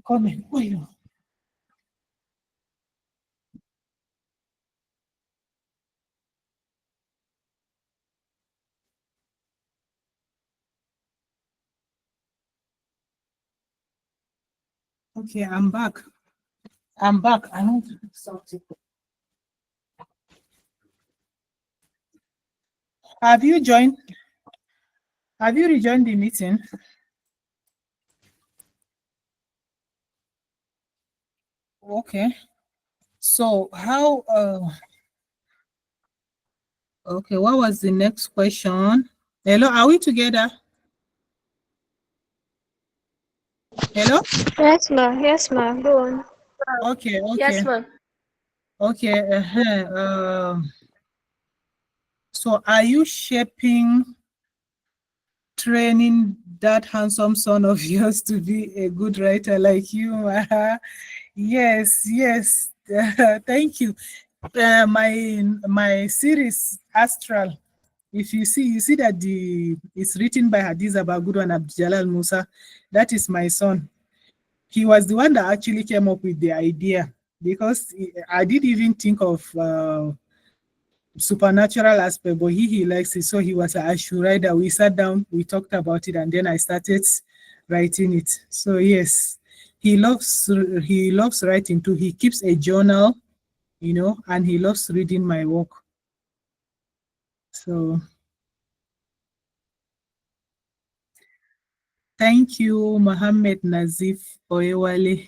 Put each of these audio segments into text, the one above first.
coming. Oh, yeah. Okay, I'm back. I'm back. I want to do something. Have you joined? Have you rejoined the meeting? Okay. So how okay, what was the next question? Hello, are we together? Hello? Yes, ma. Yes, ma. Go on. Okay, Yes, okay. ma'am. Okay. So are you shaping training that handsome son of yours to be a good writer like you? Yes, yes. Thank you. My series Astral. If you see that it's written by Hadiza Bagudu and Abdjalal Musa. That is my son. He was the one that actually came up with the idea because I didn't even think of supernatural aspect, but he likes it. So he was I should write that. We sat down, we talked about it, and then I started writing it. So yes, he loves writing too. He keeps a journal, and he loves reading my work. So thank you, Mohammed Nazif Oyewale.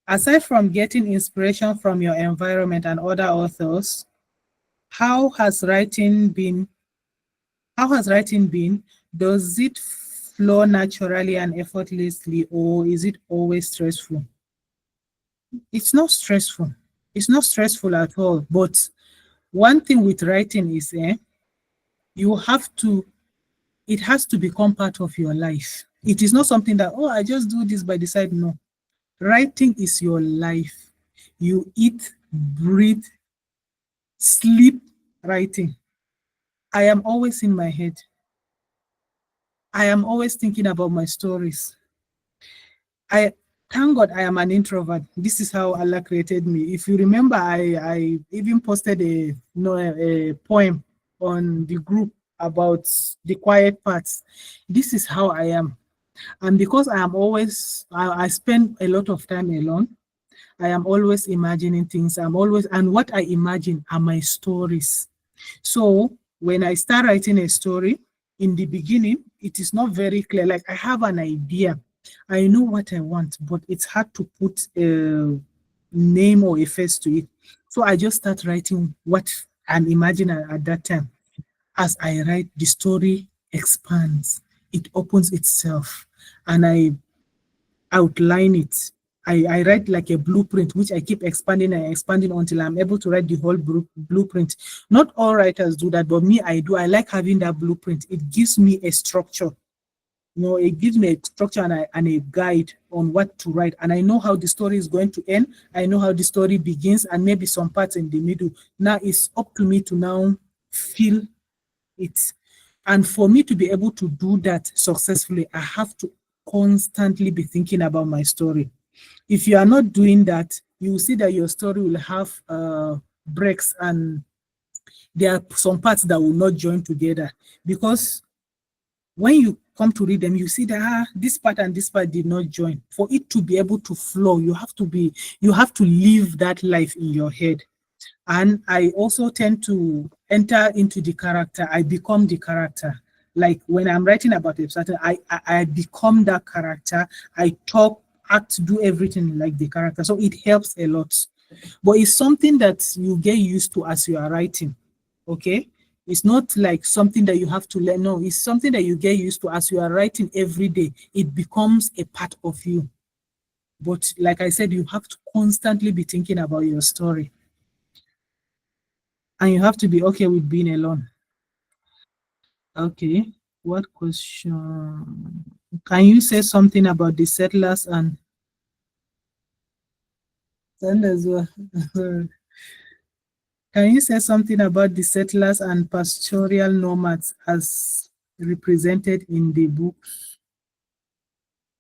Aside from getting inspiration from your environment and other authors, how has writing been? How has writing been? Does it flow naturally and effortlessly, or is it always stressful? It's not stressful. It's not stressful at all. But one thing with writing is, you have to. It has to become part of your life. It is not something that I just do this by the side. No, writing is your life. You eat, breathe, sleep writing. I am always in my head. I am always thinking about my stories. I thank God I am an introvert. This is how Allah created me. If you remember, I even posted a poem on the group about the quiet parts. This is how I am. And because I spend a lot of time alone, I am always imagining things. And what I imagine are my stories. So when I start writing a story, in the beginning, it is not very clear. Like I have an idea, I know what I want, but it's hard to put a name or a face to it. So I just start writing what I'm imagining at that time. As I write, the story expands, it opens itself, and I outline it. I write like a blueprint, which I keep expanding and expanding until I'm able to write the whole blueprint. Not all writers do that, but me, I do. I like having that blueprint. It gives me a structure. It gives me a structure and a guide on what to write. And I know how the story is going to end. I know how the story begins and maybe some parts in the middle. Now it's up to me to now fill it. And for me to be able to do that successfully, I have to constantly be thinking about my story. If you are not doing that, you will see that your story will have breaks, and there are some parts that will not join together. Because when you come to read them, you see that this part and this part did not join. For it to be able to flow, you have to live that life in your head. And I also tend to enter into the character. I become the character. Like when I'm writing about a certain, I become that character. I talk, act, do everything like the character. So it helps a lot. But it's something that you get used to as you are writing. Okay. It's not like something that you have to learn. No, it's something that you get used to as you are writing every day. It becomes a part of you. But like I said, you have to constantly be thinking about your story. And you have to be okay with being alone. Okay. What question? Can you say something about the settlers and settlers? Can you say something about the settlers and pastoral nomads as represented in the book?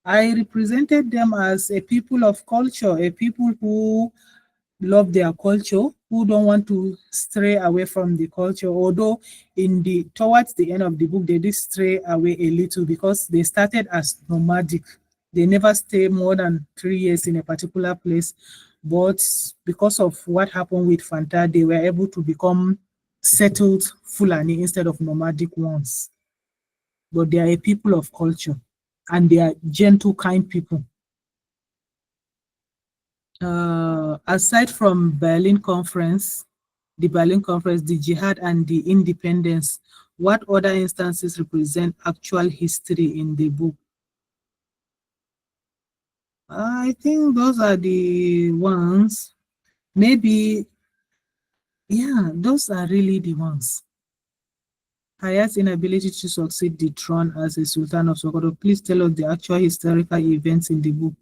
I represented them as a people of culture, a people who love their culture, who don't want to stray away from the culture. Although in the towards the end of the book, they did stray away a little because they started as nomadic. They never stay more than 3 years in a particular place. But because of what happened with Fantah, they were able to become settled Fulani instead of nomadic ones. But they are a people of culture and they are gentle, kind people. Aside from the Berlin Conference, the Jihad, and the independence, what other instances represent actual history in the book? I think those are the ones. Maybe, yeah, those are really the ones. Hayat's inability to succeed the throne as a Sultan of Sokoto. Please tell us the actual historical events in the book.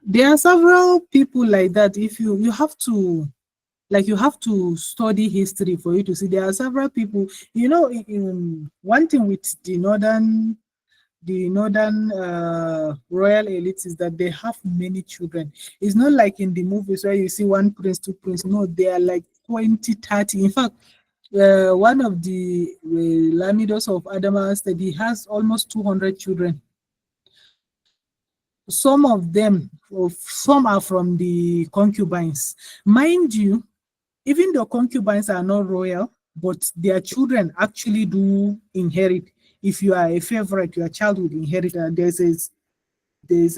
There are several people like that. If you have to, like, you have to study history for you to see. There are several people, one thing with the northern royal elites is that they have many children. It's not like in the movies where you see one prince, two prince. No, they are like 20, 30. In fact, one of the lamidos of Adama said he has almost 200 children. Some of them, some are from the concubines. Mind you, even though concubines are not royal, but their children actually do inherit. If you are a favorite, your child will inherit. And there's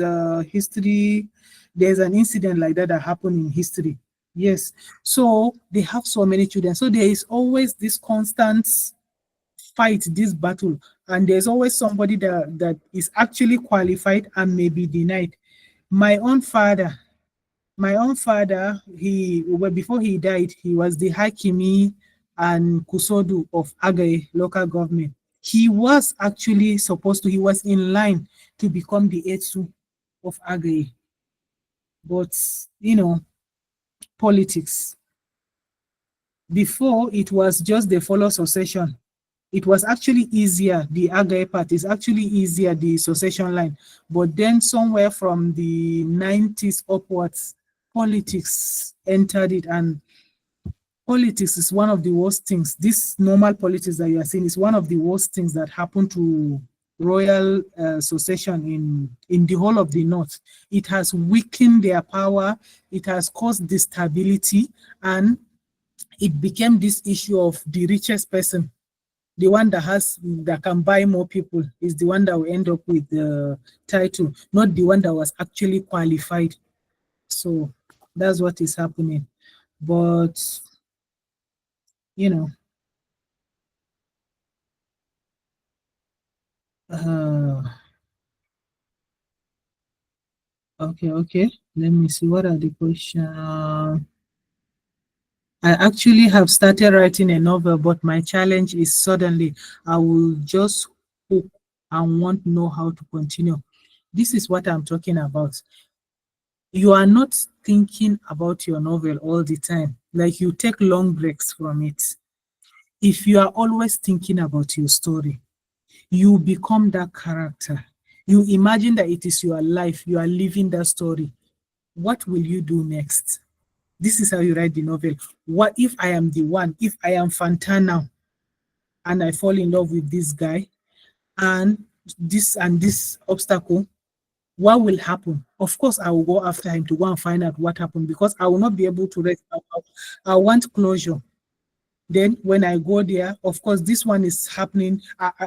a history, there's an incident like that that happened in history. Yes. So they have so many children. So there is always this constant fight, this battle. And there's always somebody that is actually qualified and may be denied. My own father, well, before he died, he was the Hakimi and Kusodu of Agaye local government. He was actually he was in line to become the Etsu of Agaye. But, politics. Before, it was just the follow succession. It was actually easier, the Agaye part is actually easier, the succession line. But then somewhere from the 90s upwards, politics entered it, and politics is one of the worst things. This normal politics that you are seeing is one of the worst things that happened to royal succession in the whole of the north. It has weakened their power, it has caused instability, and it became this issue of the richest person, the one that can buy more people, is the one that will end up with the title, not the one that was actually qualified. So that's what is happening. But you know, uh, okay. Let me see, what are the questions. I actually have started writing a novel, but my challenge is suddenly I will just hook and won't know how to continue. This is what I'm talking about. You are not thinking about your novel all the time. Like, you take long breaks from it. If you are always thinking about your story, you become that character. You imagine that it is your life, you are living that story. What will you do next? This is how you write the novel. What if I am the one, if I am Fantah now, and I fall in love with this guy, and this obstacle, what will happen? Of course, I will go after him to go and find out what happened, because I will not be able to rest. I want closure. Then when I go there, of course, this one is happening.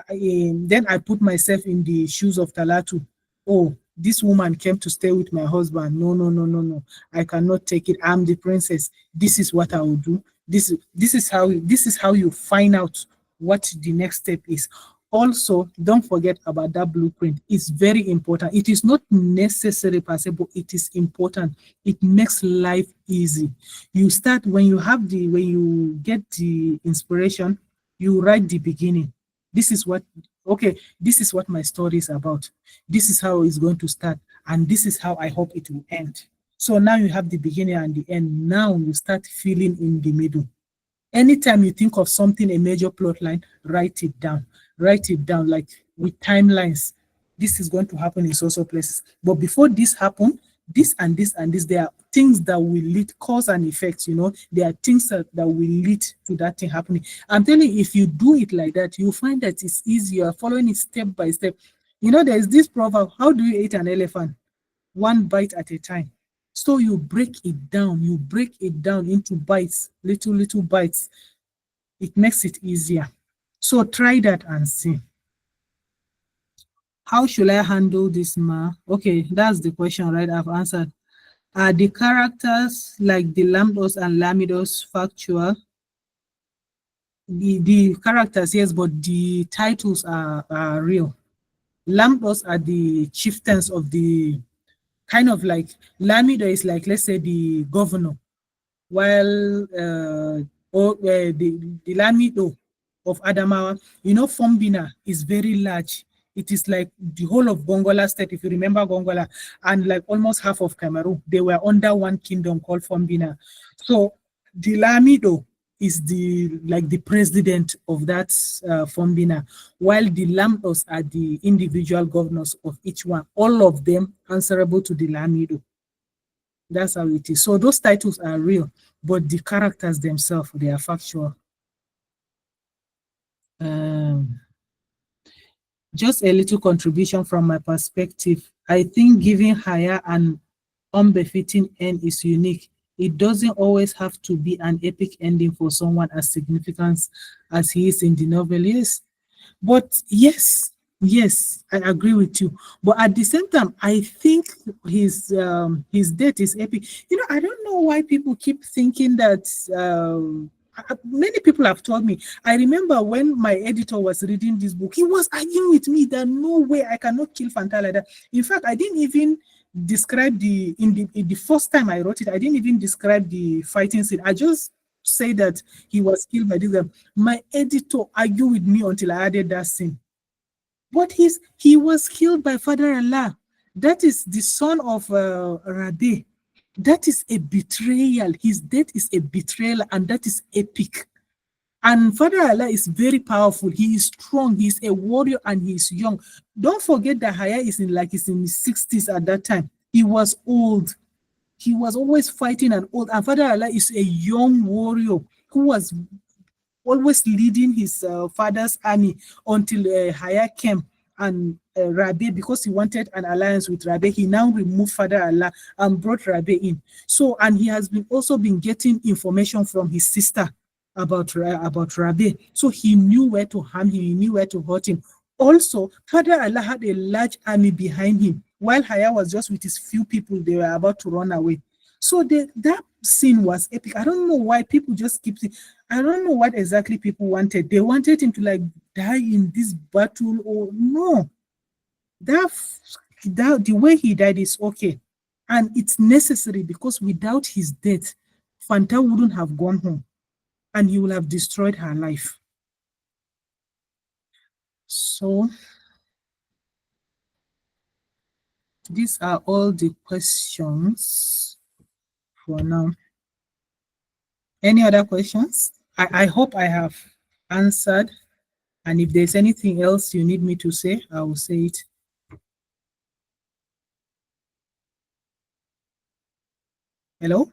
Then I put myself in the shoes of Talatu. Oh, this woman came to stay with my husband. No, no, no, no, no. I cannot take it. I'm the princess. This is what I will do. This is how you find out what the next step is. Also, don't forget about that blueprint. It's very important. It is not necessary per se, but it is important. It makes life easy. You start when you get the inspiration, you write the beginning. This is what this is what my story is about. This is how it's going to start, and this is how I hope it will end. So now you have the beginning and the end. Now you start feeling in the middle. Anytime you think of something, a major plot line, write it down. Write it down, like with timelines. this is going to happen in social places. But before this happen, this and this and this, there are things that will lead, cause and effect, there are things that will lead to that thing happening. I'm telling you, if you do it like that, you'll find that it's easier following it step by step. There's this proverb, how do you eat an elephant? One bite at a time. So you break it down into bites, little bites. It makes it easier. So try that and see. How should I handle this, ma? Okay, that's the question, right? I've answered. Are the characters like the Lambdos and Lamidos factual? The characters, yes, but the titles are real. Lambdos are the chieftains of the kind of like Lamido is like, let's say, the governor, while the Lamido of Adamawa, Fombina is very large. It is like the whole of Gongola state, if you remember Gongola, and like almost half of Cameroon. They were under one kingdom called Fombina. So the Lamido is the president of that Fombina, while the Lambos are the individual governors of each one, all of them answerable to the Lamido. That's how it is. So those titles are real, but the characters themselves, they are factual. Just a little contribution from my perspective. I think giving higher and unbefitting end is unique. It doesn't always have to be an epic ending for someone as significant as he is in the novel. Yes, but yes, I agree with you. But at the same time, I think his death is epic. I don't know why people keep thinking that. Many people have told me. I remember when my editor was reading this book, he was arguing with me that no way I cannot kill Fantah like that. In fact, I didn't even describe in the first time I wrote it. I didn't even describe the fighting scene. I just say that he was killed by this guy. My editor argued with me until I added that scene. But he was killed by Father Allah. That is the son of Rabi. That is a betrayal. His death is a betrayal, and that is epic. And Father Allah is very powerful. He is strong. He is a warrior, and he is young. Don't forget that Haya is in his 60s at that time. He was old. He was always fighting and old. And Father Allah is a young warrior who was always leading his father's army until Haya came. And Rabi, because he wanted an alliance with Rabi, he now removed Father Allah and brought Rabi in. So, and he has also been getting information from his sister about Rabi. So he knew where to harm him, he knew where to hurt him. Also, Father Allah had a large army behind him, while Haya was just with his few people. They were about to run away. So that scene was epic. I don't know why people just keep saying, I don't know what exactly people wanted. They wanted him to die in this battle, or no. That the way he died is okay. And it's necessary, because without his death, Fantah wouldn't have gone home, and he will have destroyed her life. So these are all the questions for now. Any other questions? I hope I have answered. And if there's anything else you need me to say, I will say it. Hello?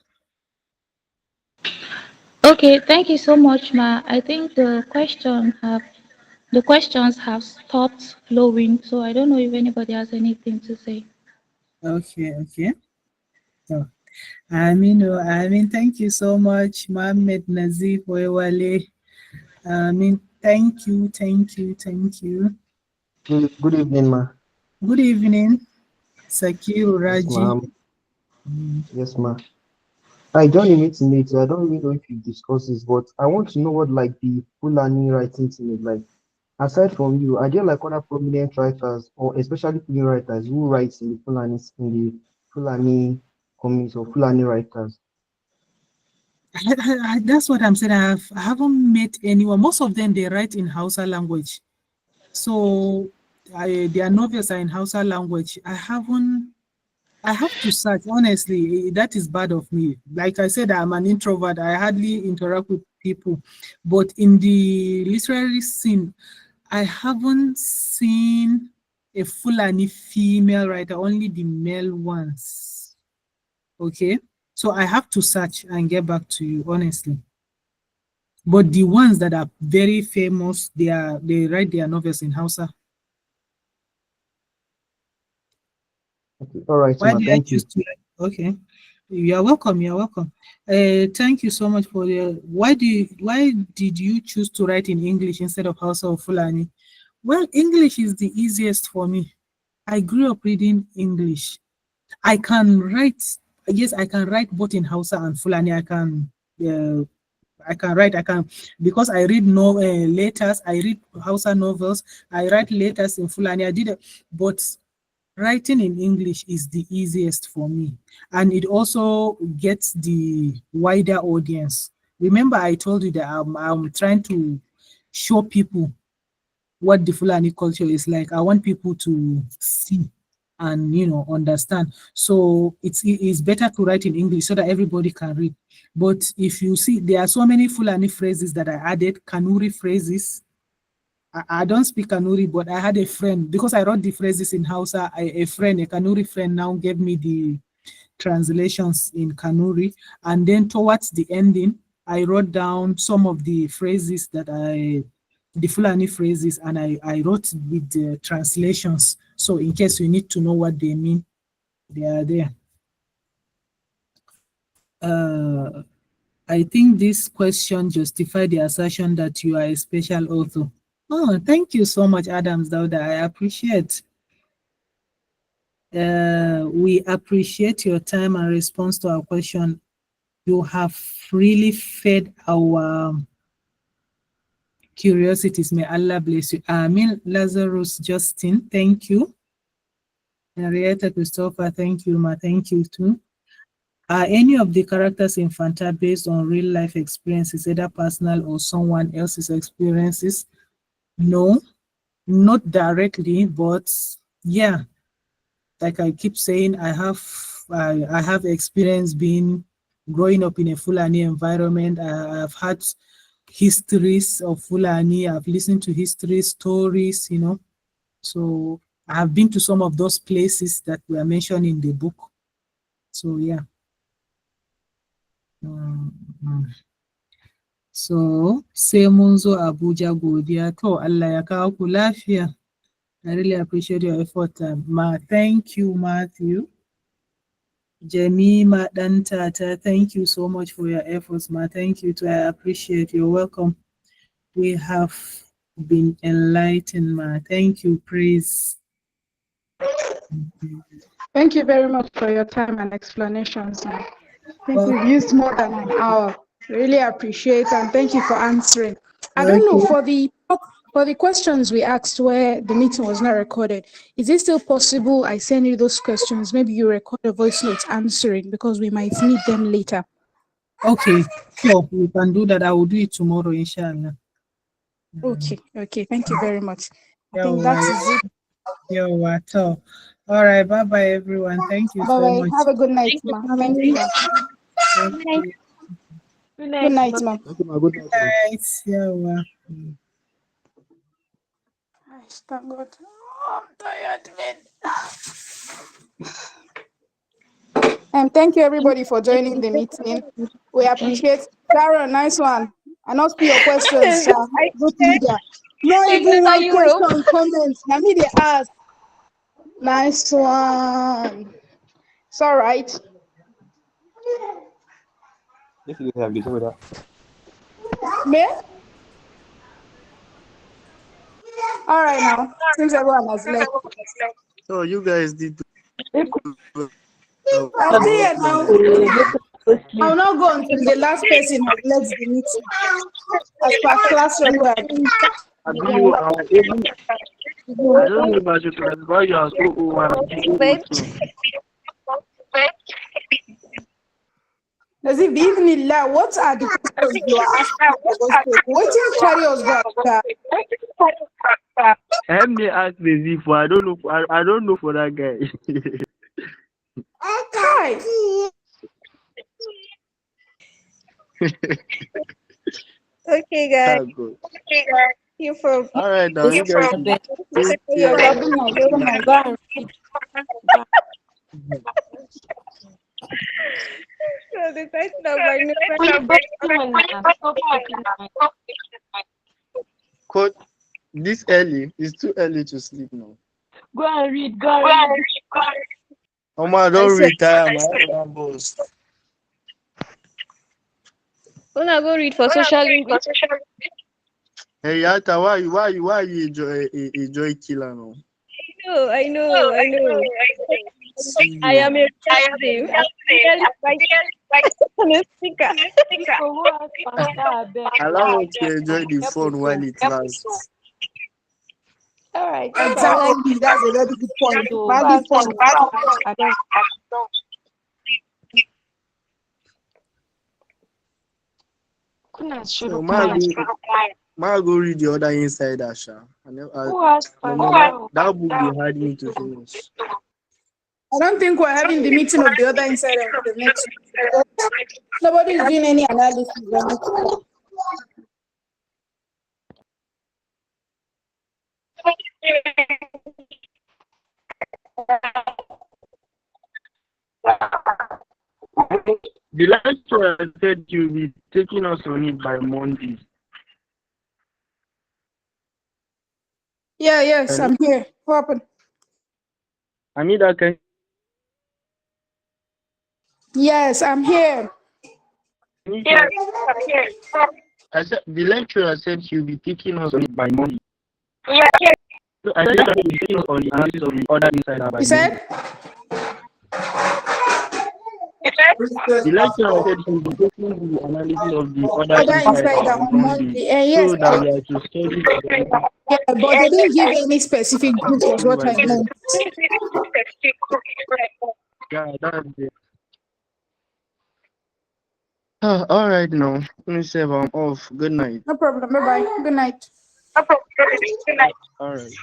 Okay, thank you so much, Ma. I think the questions have stopped flowing, so I don't know if anybody has anything to say. Okay. So, thank you so much, Mohammed Nazif Oyewale. Thank you. Good evening, ma. Good evening, Sakir Yes, Raji. ma'am. Yes, ma. I joined the meeting late, so I don't really know if you discussed this, but I want to know what the Fulani writing team is like. Aside from you, are there other prominent writers, or especially Fulani writers, who writes in the Fulani community, or Fulani writers? That's what I'm saying. I haven't met anyone. Most of them, they write in Hausa language. So their novels are in Hausa language. I have to search. Honestly, that is bad of me. Like I said, I'm an introvert. I hardly interact with people. But in the literary scene, I haven't seen a Fulani female writer, only the male ones. Okay, so I have to search and get back to you, honestly. But the ones that are very famous, they write their novels in Hausa. Okay. All right, Why ma. did I Thank choose you. to write? Okay, you're welcome. You're welcome. Thank you so much for your. Why did you choose to write in English instead of Hausa or Fulani? Well, English is the easiest for me. I grew up reading English. I can write. Yes, I can write both in Hausa and Fulani. I can write. I can, because I read letters. I read Hausa novels. I write letters in Fulani. I did it, but writing in English is the easiest for me, and it also gets the wider audience. Remember, I told you that I'm trying to show people what the Fulani culture is like. I want people to see and understand. So it's better to write in English so that everybody can read. But if you see, there are so many Fulani phrases that I added, Kanuri phrases. I don't speak Kanuri, but I had a friend, because I wrote the phrases in Hausa. A Kanuri friend, now gave me the translations in Kanuri, and then towards the ending, I wrote down some of the phrases the Fulani phrases, and I wrote with the translations. So in case you need to know what they mean, they are there. I think this question justifies the assertion that you are a special author. Oh, thank you so much, Adams Dauda. I appreciate. We appreciate your time and response to our question. You have really fed our curiosities. May Allah bless you. Amin. Lazarus Justin, thank you. Henrietta Christopher, thank you, Ma. Thank you too. Are any of the characters in Fantah based on real life experiences, either personal or someone else's experiences? No, not directly, but yeah, like I keep saying, I have experience being growing up in a Fulani environment. I've had histories of Fulani. I've listened to history stories, So I have been to some of those places that were mentioned in the book. So yeah. So sai mun zo Abuja godiya. To Allah ya kawo ku lafiya. I really appreciate your effort, Ma. Thank you, Matthew. Jemima Dantata, thank you so much for your efforts, Ma. Thank you too. I appreciate. You're welcome. We have been enlightened, Ma. Thank you, praise. Thank you very much for your time and explanations. I think we've used more than an hour. Really appreciate, and thank you for answering. I don't know, for the questions we asked where the meeting was not recorded, is it still possible I send you those questions? Maybe you record a voice note answering, because we might need them later. Okay, sure, we can do that. I will do it tomorrow, inshallah. Okay, thank you very much. I think You're that is it. You're welcome. All right, bye-bye, everyone. Thank you so Bye-bye. much. Have a good night, ma. Thank you, ma. Thank you. Good Good night, ma. Okay, ma. Good night, ma. Nice. You're welcome. Thank God. Oh, I'm tired, man. Thank you, everybody, for joining the meeting. We appreciate. Sharon, nice one. I not see your questions, Sha. Good leader. No even one question, comments. Now me they ask. Nice one. It's all right. If you have this order. Me? All right now. Seems everyone has left. So you guys did. I'll see you now. I'll not go until the last person has left the meeting. As per class record. I don't know about you, why you are so old. As if Bismillah, what are the questions you are asking for gospel? What is carry us back? Help me ask the Zifu. I don't know. I don't know for that guy. Okay. Okay, guys. Good. You for All right, now you guys. Take All care. right, good night. Good night. Go and read. So the title of my new Stop taking my Coach, this early, it's too early to sleep now. Go and read. Go and read. Oma, don't retire, my boss. Wanna go read for social English? Hey, Yata, why you enjoy killer now? I know. See I you. am a victim. I'm really on a speaker. Allow us to enjoy the fun while it lasts. All right. Exactly. That's a very good point. So, Valid point. I don't. Goodness, should So, have go read the other inside Asha. Who has That book they had me to finish. I don't think we're having the meeting of the other inside of the next week. Nobody is doing any analysis on it. The lecturer said you'll be taking us on it by Monday. Yeah, yes, Hello? I'm here. What happened? Anita, can Yes, I'm here. you I said the lecturer said she'll be taking us on it by Monday. So I said she'll be taking us on the analysis of the other insider by You Monday. said? The lecturer said she'll be taking the analysis of the other Other insider insider on on Monday. Monday. Yes, So that we are to study together. yeah, but they didn't give any specific group, was what I meant. Yeah, that's it. All right, now. Let me say I'm off. Good night. No problem. Bye bye. Good night. All right.